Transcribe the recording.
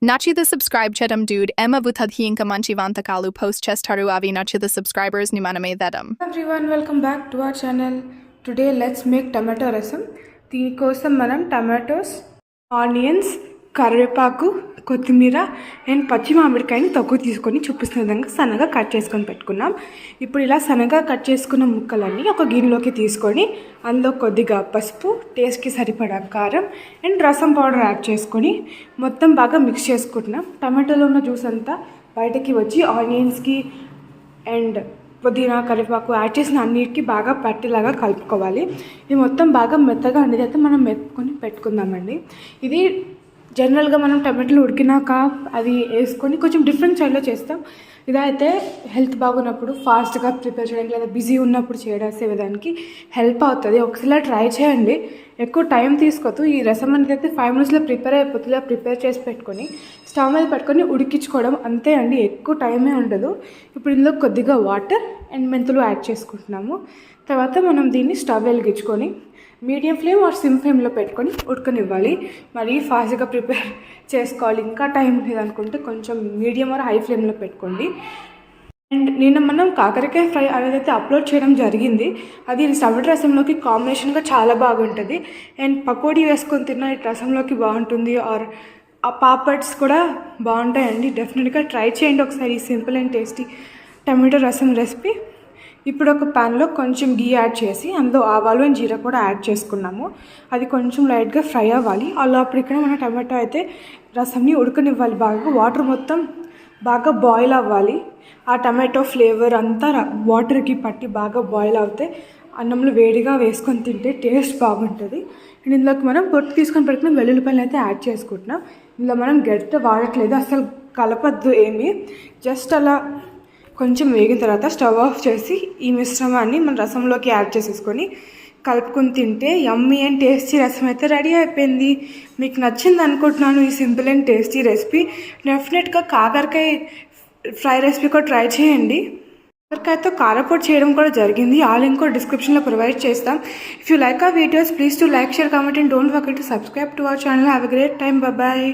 Nachida subscribe chetam dude Emma vutadhi inka manchi vantakalu post chestaru avi nachida subscribers nimaname vedam. Everyone, welcome back to our channel. Today let's make tomato rasam. దీని కోసం మనం tomatoes, onions, కరివేపాకు, కొత్తిమీర and పచ్చి మామిడికాయని తక్కువ తీసుకొని చూపిస్తున్న విధంగా సన్నగా కట్ చేసుకొని పెట్టుకున్నాం. ఇప్పుడు ఇలా సన్నగా కట్ చేసుకున్న ముక్కలన్నీ ఒక గిన్నెలోకి తీసుకొని అందులో కొద్దిగా పసుపు, టేస్ట్కి సరిపడా కారం అండ్ రసం పౌడర్ యాడ్ చేసుకొని మొత్తం బాగా మిక్స్ చేసుకుంటున్నాం. టమాటోలో ఉన్న జ్యూస్ అంతా బయటకి వచ్చి ఆనియన్స్కి అండ్ పుదీనా, కరివేపాకు యాడ్ చేసిన అన్నిటికీ బాగా పట్టేలాగా కలుపుకోవాలి. ఇది మొత్తం బాగా మెత్తగా అనేది అయితే మనం మెత్తుకొని పెట్టుకుందామండి. ఇది జనరల్గా మనం టమాటాలు ఉడికినాక అది వేసుకొని కొంచెం డిఫరెంట్ స్టైల్లో చేస్తాం. ఇదైతే హెల్త్ బాగున్నప్పుడు ఫాస్ట్గా ప్రిపేర్ చేయడానికి లేదా బిజీ ఉన్నప్పుడు చేయడానికి విధానికి హెల్ప్ అవుతుంది. ఒకసారి ట్రై చేయండి. ఎక్కువ టైం తీసుకోవద్దు. ఈ రసం అనేది అయితే 5 minutesలో ప్రిపేర్ అయిపోతుంది. ప్రిపేర్ చేసి పెట్టుకొని స్టవ్ మీద పెట్టుకొని ఉడికించుకోవడం అంతే అండి, ఎక్కువ టైమే ఉండదు. ఇప్పుడు ఇందులో కొద్దిగా వాటర్ అండ్ మెంతులు యాడ్ చేసుకుంటున్నాము. తర్వాత మనం దీన్ని స్టవ్ వెలిగించుకొని మీడియం ఫ్లేమ్ ఆర్ సిమ్ ఫ్లేమ్లో పెట్టుకొని ఉడకనివ్వాలి. మరి ఫాస్ట్గా ప్రిపేర్ చేసుకోవాలి, ఇంకా టైం లేదనుకుంటే కొంచెం మీడియం ఆర్ హై ఫ్లేమ్లో పెట్టుకోండి. అండ్ నిన్న మనం కాకరకాయ ఫ్రై అనేది అయితే అప్లోడ్ చేయడం జరిగింది. అది టమాటో రసంలోకి కాంబినేషన్గా చాలా బాగుంటుంది. అండ్ పకోడీ వేసుకొని తిన్న ఈ రసంలోకి బాగుంటుంది. ఆర్ ఆ పాపడ్స్ కూడా బాగుంటాయండి. డెఫినెట్గా ట్రై చేయండి ఒకసారి సింపుల్ అండ్ టేస్టీ టమాటో రసం రెసిపీ. ఇప్పుడు ఒక ప్యాన్లో కొంచెం గీ యాడ్ చేసి అందులో ఆవాలు అండ్ జీరా కూడా యాడ్ చేసుకున్నాము. అది కొంచెం లైట్గా ఫ్రై అవ్వాలి. అలా అప్పుడు ఇక్కడ మన టమాటో అయితే రసంని ఉడకనివ్వాలి. బాగా వాటర్ మొత్తం బాగా బాయిల్ అవ్వాలి. ఆ టమాటో ఫ్లేవర్ అంతా వాటర్కి పట్టి బాగా బాయిల్ అవుతే అన్నంలో వేడిగా వేసుకొని తింటే టేస్ట్ బాగుంటుంది. అండ్ ఇందులోకి మనం పొట్టు తీసుకొని పెట్టుకున్న వెల్లుల్లిపాయలు అయితే యాడ్ చేసుకుంటున్నాం. ఇందులో మనం గరిటె వాడట్లేదు, అసలు కలపద్దు ఏమీ. జస్ట్ అలా కొంచెం వేగిన తర్వాత స్టవ్ ఆఫ్ చేసి ఈ మిశ్రమాన్ని మన రసంలోకి యాడ్ చేసేసుకొని కలుపుకొని తింటే యమ్మీ అండ్ టేస్టీ రసం అయితే రెడీ అయిపోయింది. మీకు నచ్చింది అనుకుంటున్నాను ఈ సింపుల్ అండ్ టేస్టీ రెసిపీ. డెఫినెట్గా కాకరకాయ ఫ్రై రెసిపీ కూడా ట్రై చేయండి. కాకరకాయతో కారపొడి చేయడం కూడా జరిగింది. ఆ లింక్ కూడా డిస్క్రిప్షన్లో ప్రొవైడ్ చేస్తాం. If you like our videos please to like, share, comment and don't forget to subscribe to our channel. Have a great time. Bye.